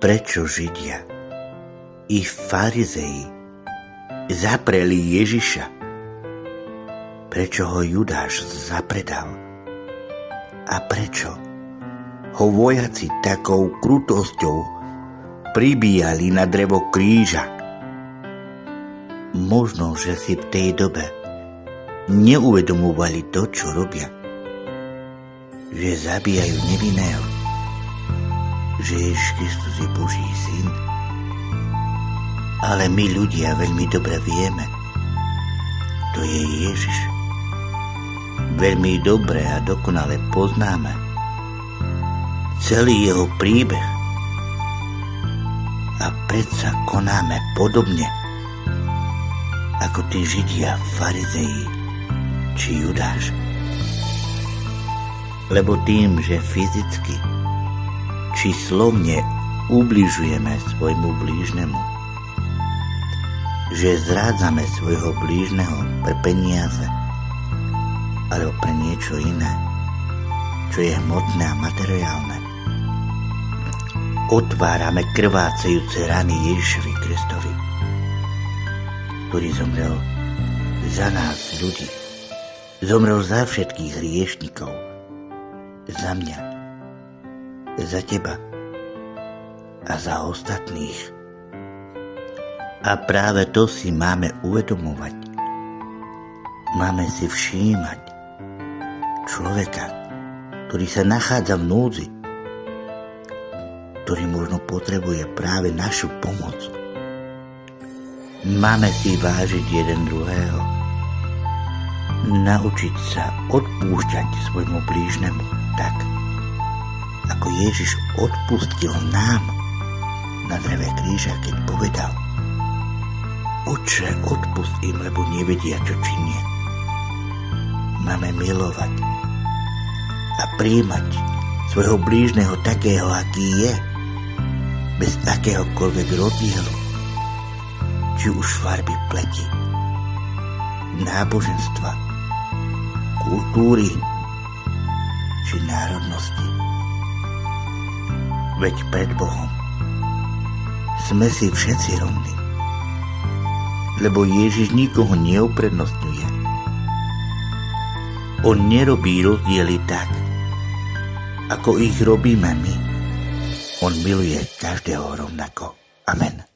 Prečo Židia i farizei zapreli Ježiša? Prečo ho Judáš zapredal? A prečo ho vojaci takou krutosťou pribíjali na drevo kríža? Možno, že si v tej dobe neuvedomovali to, čo robia. Že zabíjajú nevinného. Že Ježiš Kristus je Boží syn. Ale my ľudia veľmi dobre vieme, to je Ježiš. Veľmi dobre a dokonale poznáme celý jeho príbeh. A predsa konáme podobne ako tí Židia, farizei či Judáš. Lebo tým, že fyzicky či slovne ubližujeme svojmu blížnemu, že zrádzame svojho blížneho pre peniaze alebo pre niečo iné, čo je hmotné a materiálne, otvárame krvácejúce rany Ježišovi Kristovi, ktorý zomrel za nás, ľudí. Zomrel za všetkých hriešnikov. Za mňa, za teba a za ostatných. A práve to si máme uvedomovať. Máme si všímať človeka, ktorý sa nachádza v núdzi, ktorý možno potrebuje práve našu pomoc. Máme si vážiť jeden druhého, naučiť sa odpúšťať svojmu blížnemu tak, ako Ježiš odpustil nám na dreve kríža, keď povedal: Otče, odpusť im, lebo nevedia, čo činia. Máme milovať a prijímať svojho blížneho takého, aký je, bez akéhokoľvek rozdielu, či už farby pleti, náboženstva, kultúry či národnosti. Veď pred Bohom sme si všetci rovní, lebo Ježiš nikoho neuprednostňuje. On nerobí rozdiely tak, ako ich robíme my. On miluje každého rovnako. Amen.